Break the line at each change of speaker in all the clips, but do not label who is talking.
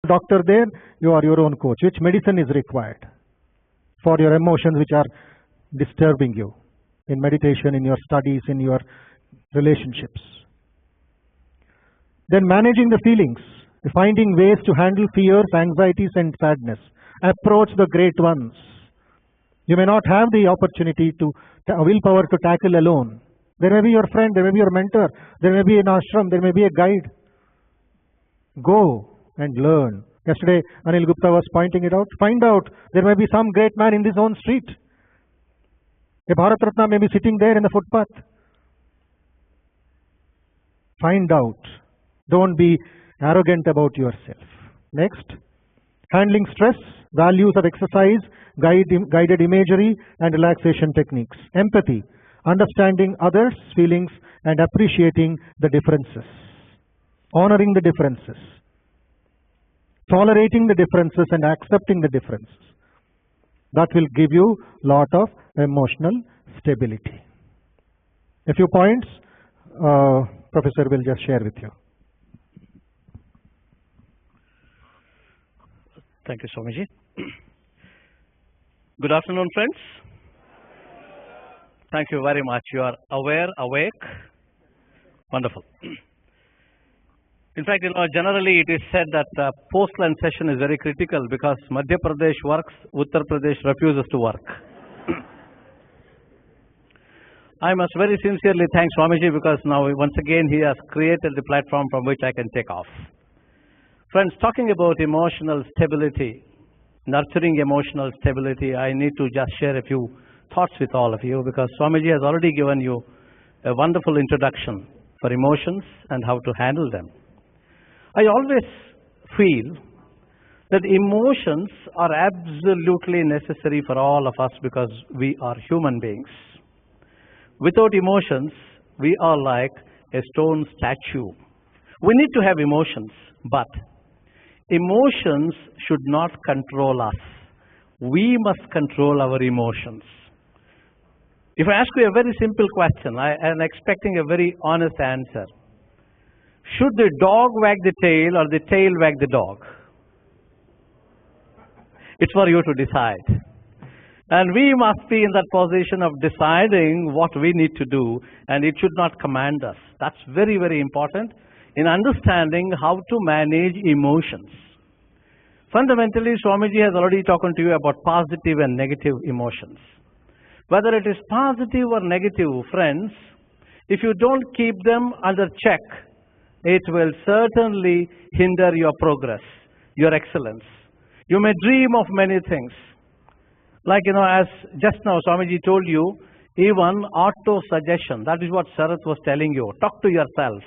doctor there, you are your own coach. Which medicine is required for your emotions which are disturbing you in meditation, in your studies, in your relationships? Then managing the feelings, finding ways to handle fears, anxieties and sadness. Approach the great ones. You may not have the opportunity to willpower to tackle alone. There may be your friend, there may be your mentor, there may be an ashram, there may be a guide. Go and learn. Yesterday, Anil Gupta was pointing it out. Find out. There may be some great man in this own street. A Bharat Ratna may be sitting there in the footpath. Find out. Don't be arrogant about yourself. Next, handling stress, values of exercise, guided imagery and relaxation techniques. Empathy, understanding others' feelings and appreciating the differences. Honoring the differences. Tolerating the differences and accepting the differences. That will give you lot of emotional stability. A few points Professor will just share with you.
Thank you, Swamiji. Good afternoon, friends. Thank you very much. You are aware, awake. Wonderful. In fact, generally it is said that post-lunch session is very critical because Madhya Pradesh works, Uttar Pradesh refuses to work. I must very sincerely thank Swamiji because now once again he has created the platform from which I can take off. Friends, talking about emotional stability, nurturing emotional stability, I need to just share a few thoughts with all of you because Swamiji has already given you a wonderful introduction for emotions and how to handle them. I always feel that emotions are absolutely necessary for all of us because we are human beings. Without emotions, we are like a stone statue. We need to have emotions, but emotions should not control us. We must control our emotions. If I ask you a very simple question, I am expecting a very honest answer. Should the dog wag the tail or the tail wag the dog? It's for you to decide. And we must be in that position of deciding what we need to do, and it should not command us. That's very, very important in understanding how to manage emotions. Fundamentally, Swamiji has already talked to you about positive and negative emotions. Whether it is positive or negative, friends, if you don't keep them under check, it will certainly hinder your progress, your excellence. You may dream of many things. Like, as just now Swamiji told you, even auto-suggestion, that is what Sarath was telling you. Talk to yourself.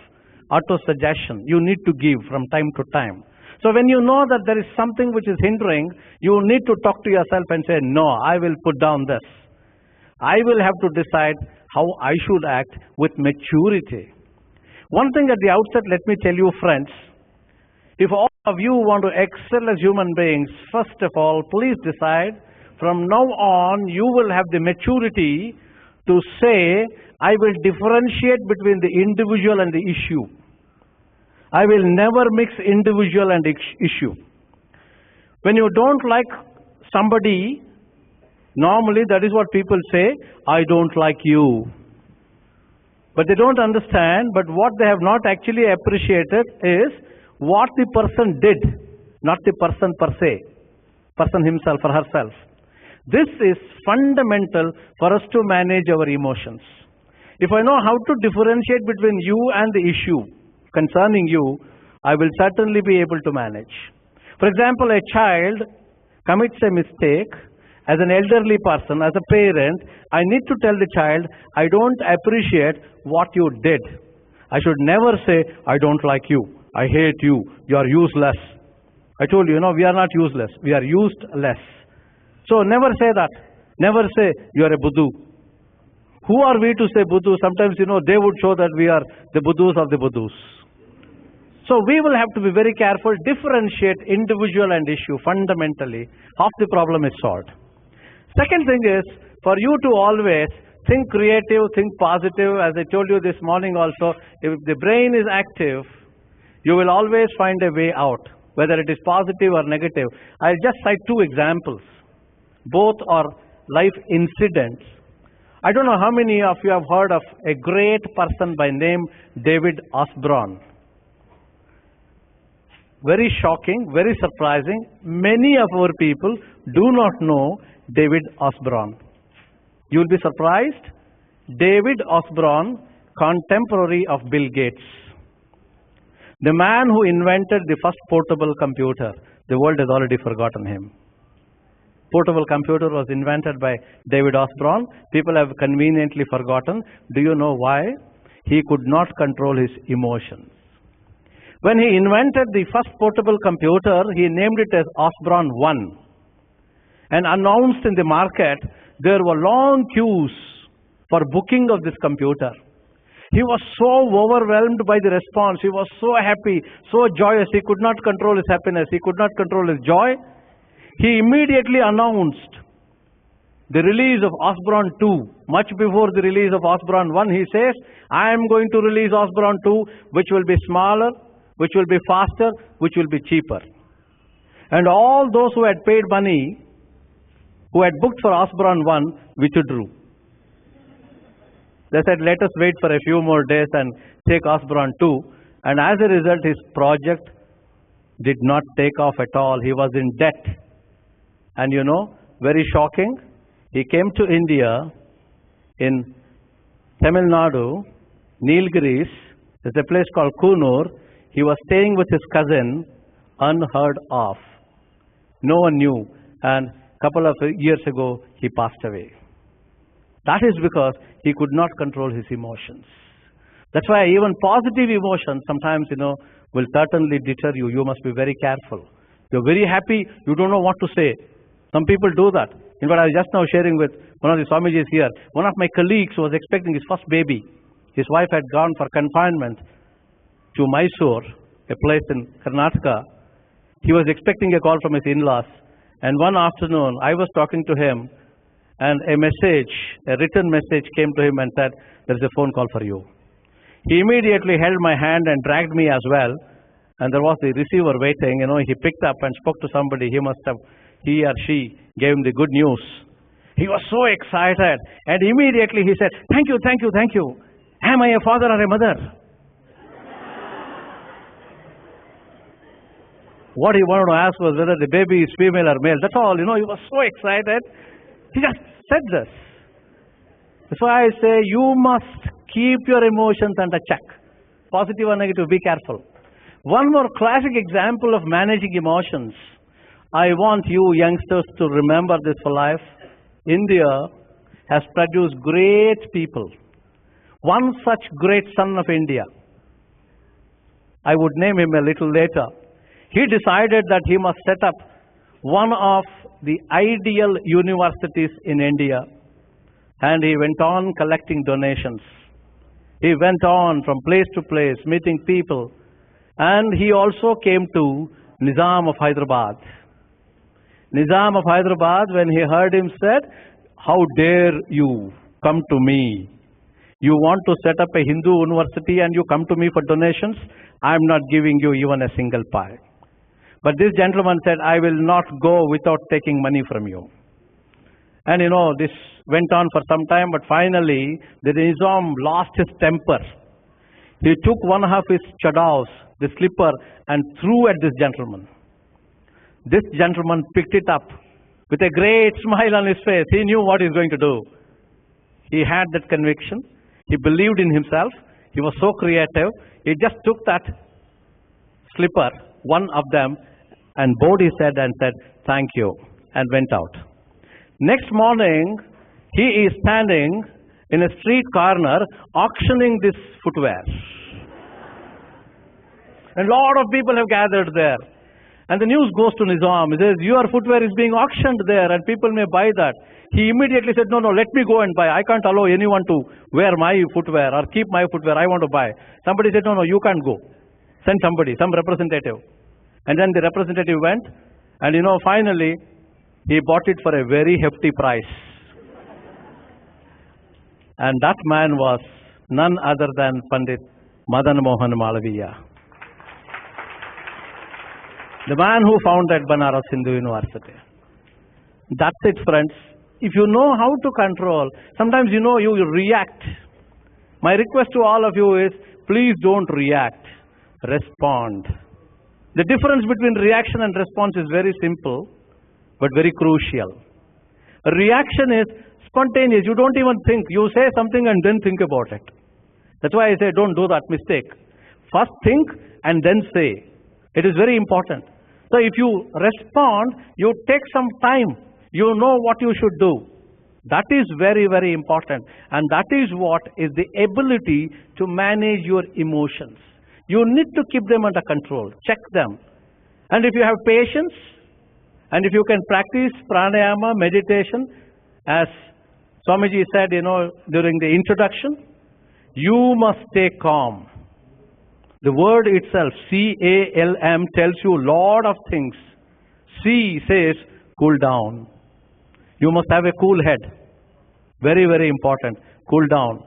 Auto-suggestion, you need to give from time to time. So when you know that there is something which is hindering, you need to talk to yourself and say, no, I will put down this. I will have to decide how I should act with maturity. One thing at the outset, let me tell you, friends, if all of you want to excel as human beings, first of all, please decide from now on you will have the maturity to say, I will differentiate between the individual and the issue. I will never mix individual and issue. When you don't like somebody, normally that is what people say, I don't like you. But they don't understand, but what they have not actually appreciated is what the person did, not the person per se, person himself or herself. This is fundamental for us to manage our emotions. If I know how to differentiate between you and the issue concerning you, I will certainly be able to manage. For example, a child commits a mistake. As an elderly person, as a parent, I need to tell the child, I don't appreciate what you did. I should never say, I don't like you, I hate you, you are useless. I told you, we are not useless, we are useless. So never say that. Never say, you are a Buddhu. Who are we to say Buddhu? Sometimes, they would show that we are the Buddhus of the Buddhus. So we will have to be very careful, differentiate individual and issue fundamentally. Half the problem is solved. Second thing is, for you to always think creative, think positive. As I told you this morning also, if the brain is active, you will always find a way out. whether it is positive or negative. I'll just cite two examples. Both are life incidents. I don't know how many of you have heard of a great person by name David Osborne. Very shocking, very surprising. Many of our people do not know David Osborne. You will be surprised. David Osborne, contemporary of Bill Gates. The man who invented the first portable computer. The world has already forgotten him. Portable computer was invented by David Osborne. People have conveniently forgotten. Do you know why? He could not control his emotions. When he invented the first portable computer, he named it as Osborne 1. And announced in the market, there were long queues for booking of this computer. He was so overwhelmed by the response. He was so happy, so joyous. He could not control his happiness. He could not control his joy. He immediately announced the release of Osborne 2. Much before the release of Osborne 1, he says, I am going to release Osborne 2, which will be smaller, which will be faster, which will be cheaper. And all those who had paid money, who had booked for Osborne 1, withdrew. They said, let us wait for a few more days and take Osborne 2. And as a result, his project did not take off at all. He was in debt. And you know, very shocking, he came to India in Tamil Nadu, Nilgiris. There's a place called Kunur. He was staying with his cousin, unheard of. No one knew. And a couple of years ago, he passed away. That is because he could not control his emotions. That's why even positive emotions sometimes, will certainly deter you. You must be very careful. You're very happy, you don't know what to say. Some people do that. In fact, I was just now sharing with one of the Swamijis here. One of my colleagues was expecting his first baby. His wife had gone for confinement to Mysore, a place in Karnataka. He was expecting a call from his in-laws. And one afternoon, I was talking to him, and a written message came to him and said, there is a phone call for you. He immediately held my hand and dragged me as well. And there was the receiver waiting. He picked up and spoke to somebody. He or she gave him the good news. He was so excited. And immediately he said, thank you, thank you, thank you. Am I a father or a mother? What he wanted to ask was whether the baby is female or male. That's all. He was so excited. He just said this. That's why I say you must keep your emotions under check. Positive or negative, be careful. One more classic example of managing emotions. I want you youngsters to remember this for life. India has produced great people. One such great son of India, I would name him a little later. He decided that he must set up one of the ideal universities in India. And he went on collecting donations. He went on from place to place, meeting people. And he also came to Nizam of Hyderabad. Nizam of Hyderabad, when he heard him, said, how dare you come to me? You want to set up a Hindu university and you come to me for donations? I'm not giving you even a single pie. But this gentleman said, I will not go without taking money from you. And this went on for some time, but finally the Nizam lost his temper. He took one of his chadaws, the slipper, and threw at this gentleman. This gentleman picked it up with a great smile on his face. He knew what he was going to do. He had that conviction. He believed in himself. He was so creative. He just took that slipper, one of them, and bowed his head and said, thank you, and went out. Next morning, he is standing in a street corner auctioning this footwear. And a lot of people have gathered there. And the news goes to Nizam. He says, your footwear is being auctioned there and people may buy that. He immediately said, no, let me go and buy. I can't allow anyone to wear my footwear or keep my footwear. I want to buy. Somebody said, no, you can't go. Send somebody, some representative. And then the representative went and finally he bought it for a very hefty price. And that man was none other than Pandit Madan Mohan Malaviya. The man who founded Banaras Hindu University. That's it, friends. If you know how to control, sometimes you react. My request to all of you is, please don't react. Respond. The difference between reaction and response is very simple, but very crucial. A reaction is spontaneous. You don't even think. You say something and then think about it. That's why I say don't do that mistake. First think and then say. It is very important. So if you respond, you take some time. You know what you should do. That is very, very important. And that is what is the ability to manage your emotions. You need to keep them under control. Check them. And if you have patience, and if you can practice pranayama, meditation, as Swamiji said, during the introduction, you must stay calm. The word itself, C-A-L-M, tells you a lot of things. C says, cool down. You must have a cool head. Very, very important. Cool down.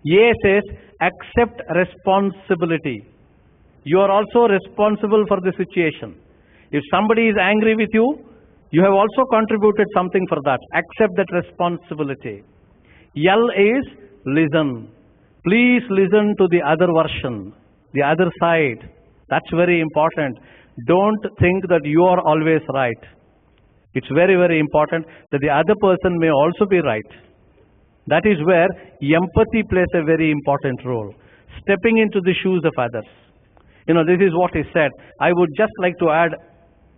A says, accept responsibility. You are also responsible for the situation. If somebody is angry with you, you have also contributed something for that. Accept that responsibility. L is listen. Please listen to the other version, the other side. That's very important. Don't think that you are always right. It's very, very important that the other person may also be right. That is where empathy plays a very important role. Stepping into the shoes of others. This is what is said. I would just like to add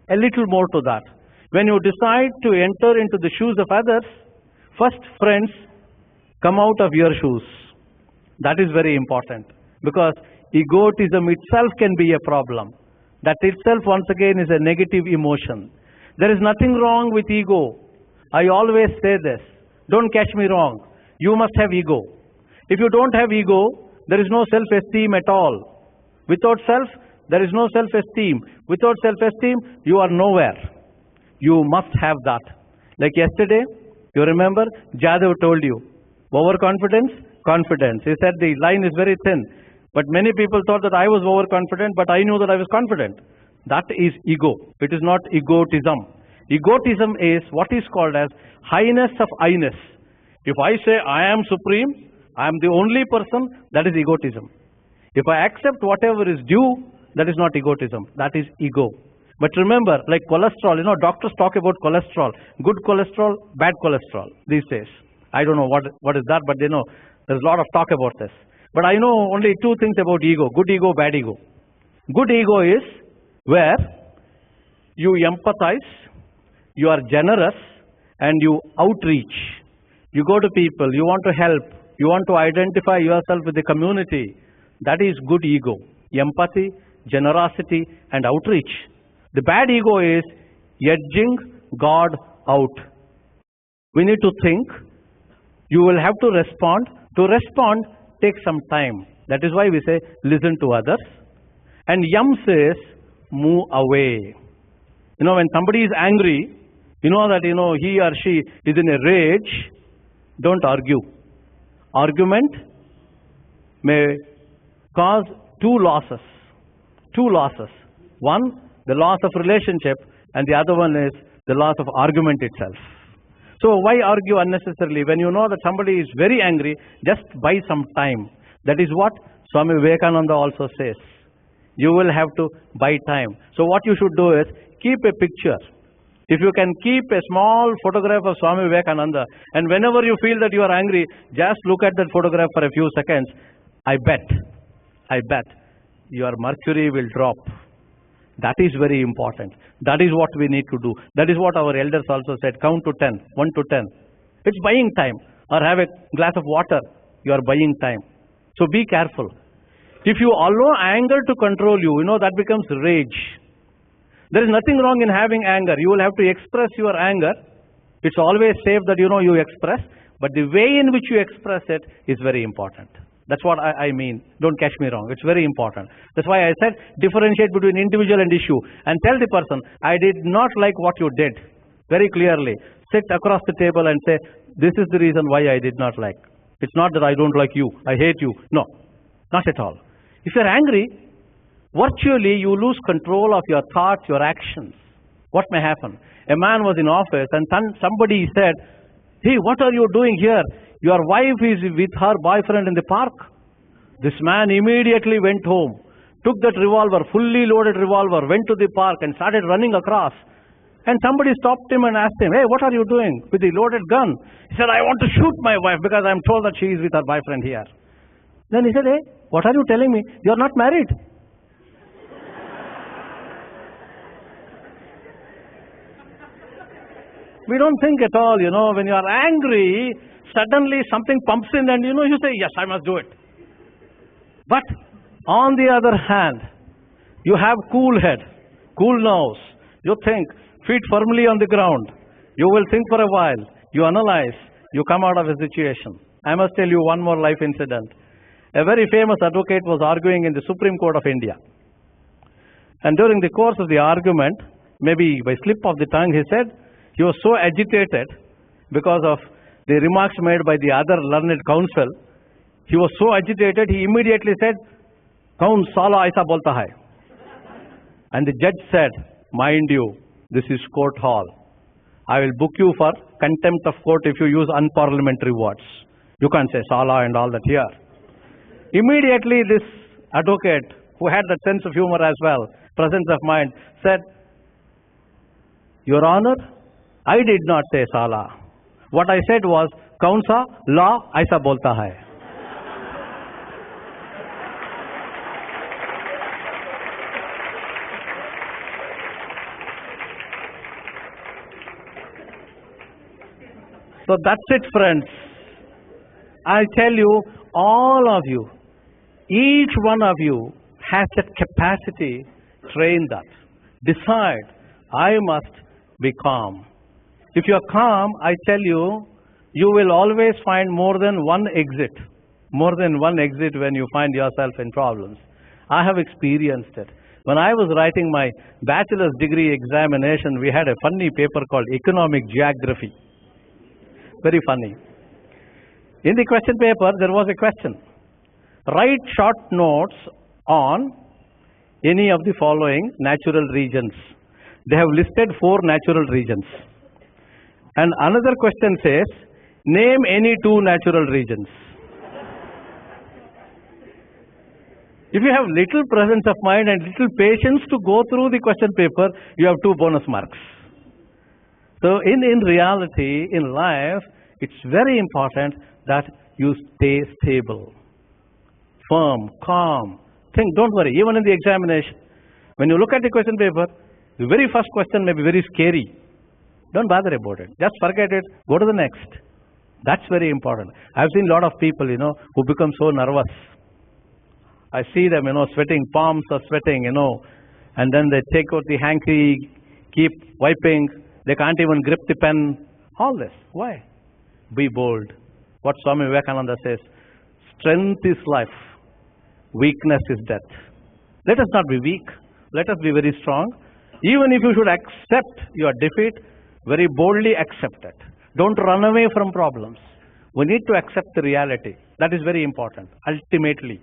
a little more to that. When you decide to enter into the shoes of others, first, friends, come out of your shoes. That is very important. Because egotism itself can be a problem. That itself, once again, is a negative emotion. There is nothing wrong with ego. I always say this. Don't catch me wrong. You must have ego. If you don't have ego, there is no self-esteem at all. Without self, there is no self-esteem. Without self-esteem, you are nowhere. You must have that. Like yesterday, you remember, Jadhav told you, overconfidence, confidence. He said the line is very thin. But many people thought that I was overconfident, but I knew that I was confident. That is ego. It is not egotism. Egotism is what is called as highness of I-ness. If I say I am supreme, I am the only person, that is egotism. If I accept whatever is due, that is not egotism. That is ego. But remember, like cholesterol, doctors talk about cholesterol. Good cholesterol, bad cholesterol these days. I don't know what is that, but there's a lot of talk about this. But I know only two things about ego. Good ego, bad ego. Good ego is where you empathize, you are generous, and you outreach. You go to people, you want to help, you want to identify yourself with the community. That is good ego. Empathy, generosity, and outreach. The bad ego is edging God out. We need to think. You will have to respond. To respond, take some time. That is why we say, listen to others. And Yam says, move away. When somebody is angry, that he or she is in a rage, don't argue. Argument may cause two losses. One, the loss of relationship, and the other one is the loss of argument itself. So why argue unnecessarily? When you know that somebody is very angry, just buy some time. That is what Swami Vivekananda also says. You will have to buy time. So what you should do is keep a picture. If you can keep a small photograph of Swami Vivekananda, and whenever you feel that you are angry, just look at that photograph for a few seconds. I bet your mercury will drop. That is very important. That is what we need to do. That is what our elders also said. Count to 10. 1 to 10. It's buying time. Or have a glass of water. You are buying time. So be careful. If you allow anger to control you, that becomes rage. There is nothing wrong in having anger. You will have to express your anger. It's always safe that you express. But the way in which you express it is very important. That's what I mean. Don't catch me wrong. It's very important. That's why I said differentiate between individual and issue. And tell the person, I did not like what you did. Very clearly. Sit across the table and say, this is the reason why I did not like. It's not that I don't like you. I hate you. No. Not at all. If you're angry, virtually you lose control of your thoughts, your actions. What may happen? A man was in office and somebody said, "Hey, what are you doing here? Your wife is with her boyfriend in the park." This man immediately went home, took that revolver, fully loaded revolver, went to the park and started running across. And somebody stopped him and asked him, "Hey, what are you doing with the loaded gun?" He said, "I want to shoot my wife because I'm told that she is with her boyfriend here." Then he said, "Hey, what are you telling me? You're not married." We don't think at all, when you are angry, suddenly something pumps in and you say, "Yes, I must do it." But on the other hand, you have cool head, cool nose. You think, feet firmly on the ground. You will think for a while. You analyze. You come out of a situation. I must tell you one more life incident. A very famous advocate was arguing in the Supreme Court of India. And during the course of the argument, maybe by slip of the tongue, he said, he was so agitated because of the remarks made by the other learned counsel. He was so agitated, he immediately said, "Kaun sala aisa bolta hai?" And the judge said, "Mind you, this is court hall. I will book you for contempt of court if you use unparliamentary words. You can't say sala and all that here." Immediately this advocate, who had that sense of humor as well, presence of mind, said, "Your Honor, I did not say sala. What I said was, kaun sa law aisa bolta hai." So that's it, friends. I tell you, all of you, each one of you has that capacity. Train that. Decide, I must be calm. If you are calm, I tell you, you will always find more than one exit. More than one exit when you find yourself in problems. I have experienced it. When I was writing my bachelor's degree examination, we had a funny paper called Economic Geography. Very funny. In the question paper, there was a question. Write short notes on any of the following natural regions. They have listed 4 natural regions. And another question says, name any 2 natural regions. If you have little presence of mind and little patience to go through the question paper, you have 2 bonus marks. So in reality, in life, it's very important that you stay stable, firm, calm. Think, don't worry, even in the examination. When you look at the question paper, the very first question may be very scary. Don't bother about it. Just forget it. Go to the next. That's very important. I've seen a lot of people, who become so nervous. I see them, sweating, palms are sweating, and then they take out the hanky, keep wiping. They can't even grip the pen. All this. Why? Be bold. What Swami Vivekananda says, strength is life, weakness is death. Let us not be weak. Let us be very strong. Even if you should accept your defeat, very boldly accept it. Don't run away from problems. We need to accept the reality. That is very important. Ultimately,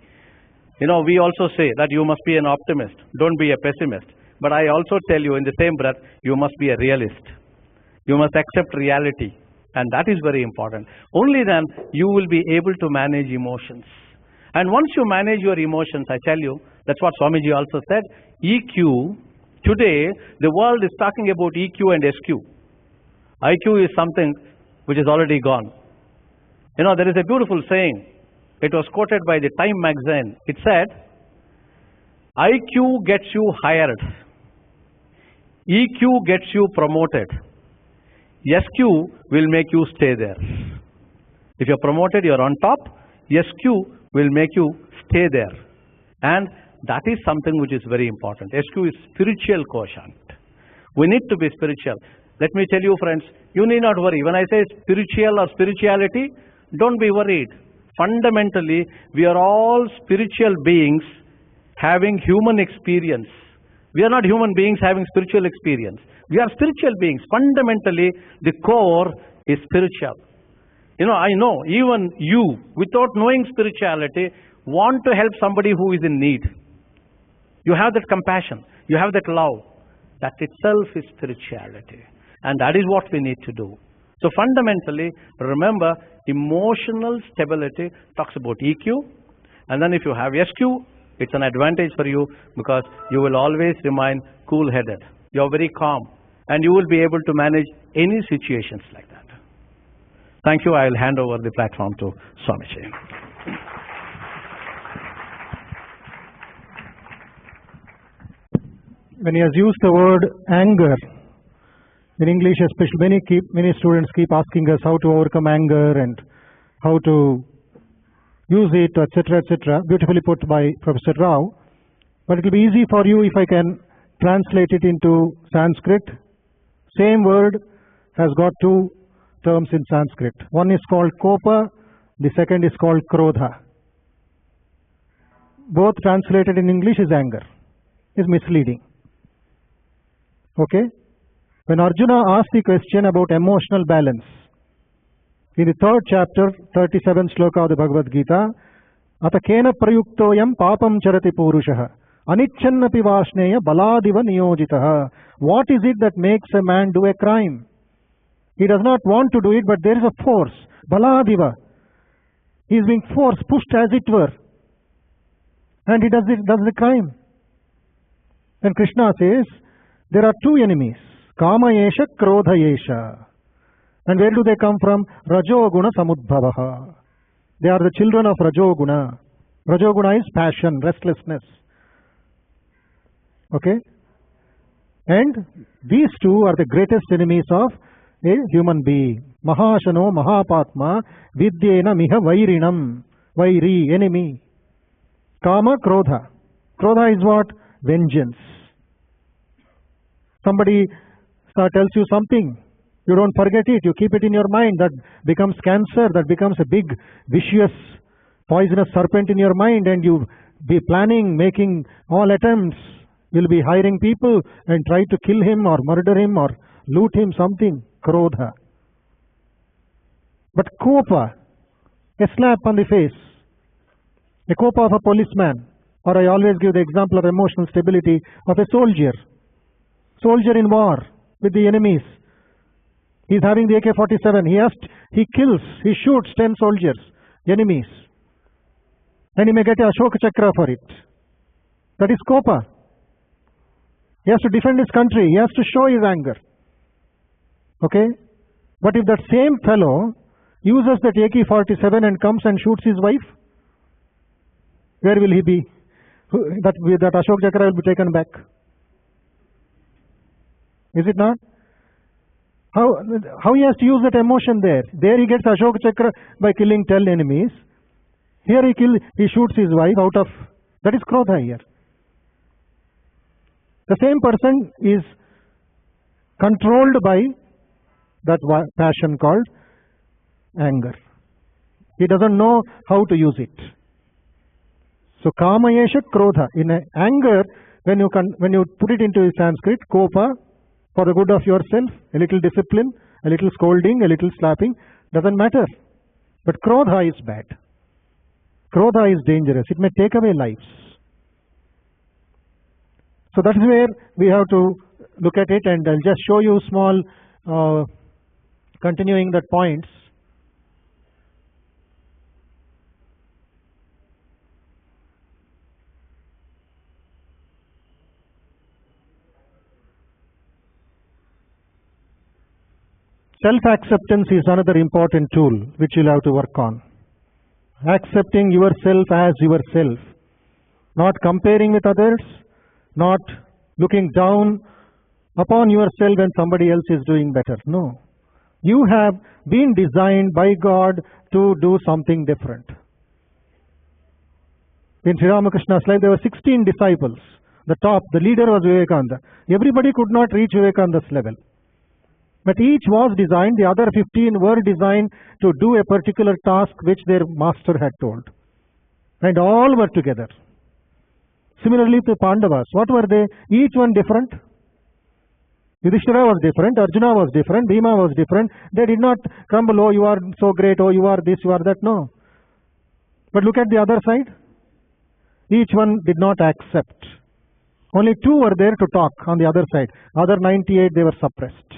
we also say that you must be an optimist. Don't be a pessimist. But I also tell you in the same breath, you must be a realist. You must accept reality. And that is very important. Only then you will be able to manage emotions. And once you manage your emotions, I tell you, that's what Swamiji also said, EQ, today the world is talking about EQ and SQ. IQ is something which is already gone. There is a beautiful saying. It was quoted by the Time magazine. It said, IQ gets you hired. EQ gets you promoted. SQ will make you stay there. If you're promoted, you're on top. SQ will make you stay there. And that is something which is very important. SQ is spiritual quotient. We need to be spiritual. Let me tell you, friends, you need not worry. When I say spiritual or spirituality, don't be worried. Fundamentally, we are all spiritual beings having human experience. We are not human beings having spiritual experience. We are spiritual beings. Fundamentally, the core is spiritual. I know, even you, without knowing spirituality, want to help somebody who is in need. You have that compassion. You have that love. That itself is spirituality. And that is what we need to do. So fundamentally, remember, emotional stability talks about EQ. And then if you have SQ, it's an advantage for you because you will always remain cool-headed. You're very calm. And you will be able to manage any situations like that. Thank you. I will hand over the platform to Swami.
When he has used the word anger, in English especially, many students keep asking us how to overcome anger and how to use it, etc., etc. Beautifully put by Professor Rao. But it will be easy for you if I can translate it into Sanskrit. Same word has got two terms in Sanskrit. One is called kopa, the second is called krodha. Both translated in English is anger, is misleading. Okay? When Arjuna asked the question about emotional balance, in the 3rd chapter, 37th sloka of the Bhagavad Gita, Ata kena prayuktoyam papam charati purushaha anichannapi vasneya baladiva niyojitaha. What is it that makes a man do a crime? He does not want to do it, but there is a force. Baladiva. He is being forced, pushed as it were. And he does the crime. And Krishna says, there are two enemies. Kama yesha, krodha yesha. And where do they come from? Rajoguna samudbhavaha. They are the children of Rajoguna. Rajoguna is passion, restlessness. Okay? And these two are the greatest enemies of a human being. Mahashano mahapatma vidyena miha vairinam. Vairi, enemy. Kama, krodha. Krodha is what? Vengeance. Somebody tells you something. You don't forget it. You keep it in your mind. That becomes cancer. That becomes a big, vicious, poisonous serpent in your mind. And you be planning, making all attempts. You'll be hiring people and try to kill him or murder him or loot him, something. Krodha. But kopa, a slap on the face. A kopa of a policeman. Or I always give the example of emotional stability of a soldier. Soldier in war with the enemies. He is having the AK-47. He kills, he shoots 10 soldiers, enemies. And he may get a Ashoka Chakra for it. That is kopa. He has to defend his country. He has to show his anger. Okay? But if that same fellow uses that AK-47 and comes and shoots his wife, where will he be? That Ashoka Chakra will be taken back. Is it not? How he has to use that emotion there? There he gets Ashoka Chakra by killing 10 enemies. Here he shoots his wife out of... That is krodha here. The same person is controlled by that passion called anger. He doesn't know how to use it. So kama yesha krodha. In anger, when you put it into Sanskrit, kopa, for the good of yourself, a little discipline, a little scolding, a little slapping, doesn't matter. But krodha is bad. Krodha is dangerous. It may take away lives. So that is where we have to look at it, and I'll just show you small, continuing that points. Self-acceptance is another important tool which you'll have to work on. Accepting yourself as yourself. Not comparing with others, not looking down upon yourself when somebody else is doing better. No. You have been designed by God to do something different. In Sri Ramakrishna's life, there were 16 disciples. The leader was Vivekananda. Everybody could not reach Vivekananda's level. But each was designed, the other 15 were designed to do a particular task which their master had told. And all were together. Similarly to Pandavas, what were they? Each one different. Yudhishthira was different, Arjuna was different, Bhima was different. They did not crumble, oh you are so great, oh you are this, you are that. No. But look at the other side. Each one did not accept. Only 2 were there to talk on the other side. Other 98, they were suppressed.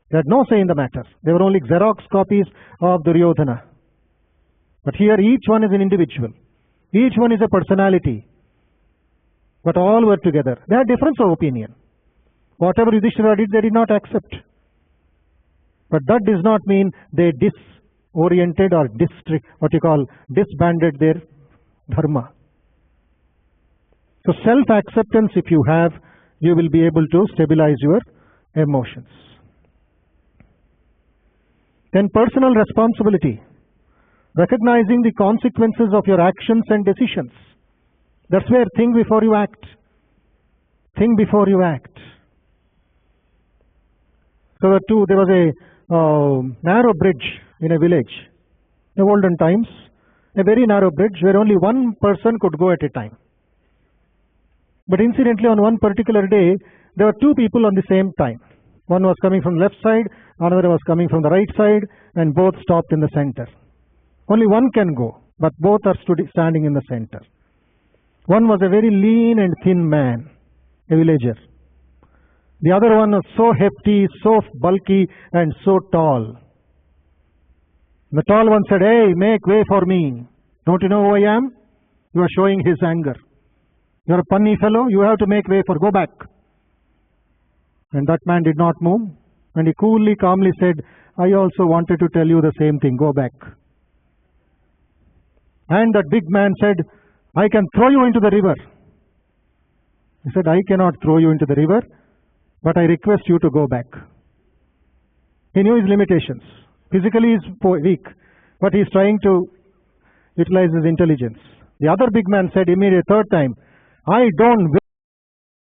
They had no say in the matter. They were only Xerox copies of Duryodhana. But here each one is an individual. Each one is a personality. But all were together. They had difference of opinion. Whatever Yudhishthira did, they did not accept. But that does not mean they disoriented or disbanded their dharma. So self-acceptance if you have, you will be able to stabilize your emotions. Then personal responsibility. Recognizing the consequences of your actions and decisions. That's where think before you act. Think before you act. So there was a narrow bridge in a village. In olden times, a very narrow bridge where only one person could go at a time. But incidentally, on one particular day, there were 2 people on the same time. One was coming from the left side, another was coming from the right side, and both stopped in the center. Only one can go, but both are standing in the center. One was a very lean and thin man, a villager. The other one was so hefty, so bulky, and so tall. The tall one said, "Hey, make way for me. Don't you know who I am?" You are showing his anger. "You're a punny fellow, you have to make way for, go back." And that man did not move. And he coolly, calmly said, "I also wanted to tell you the same thing, go back." And that big man said, "I can throw you into the river." He said, "I cannot throw you into the river, but I request you to go back." He knew his limitations. Physically he is weak, but he is trying to utilize his intelligence. The other big man said immediately, 3rd time, "I don't